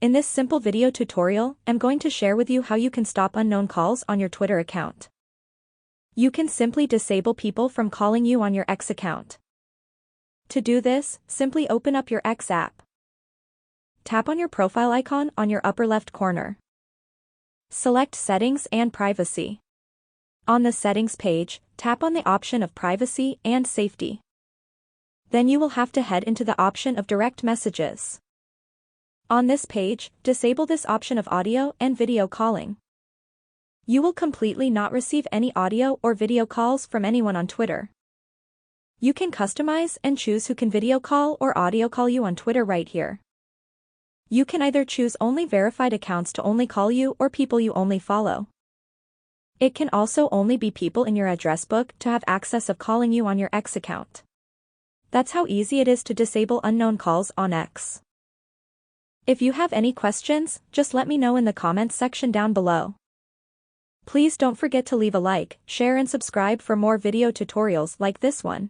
In this simple video tutorial, I'm going to share with you how you can stop unknown calls on your Twitter account. You can simply disable people from calling you on your X account. To do this, simply open up your X app. Tap on your profile icon on your upper left corner. Select Settings and Privacy. On the Settings page, tap on the option of Privacy and Safety. Then you will have to head into the option of Direct Messages. On this page, disable this option of audio and video calling. You will completely not receive any audio or video calls from anyone on Twitter. You can customize and choose who can video call or audio call you on Twitter right here. You can either choose only verified accounts to only call you or people you only follow. It can also only be people in your address book to have access of calling you on your X account. That's how easy it is to disable unknown calls on X. If you have any questions, just let me know in the comments section down below. Please don't forget to leave a like, share and subscribe for more video tutorials like this one.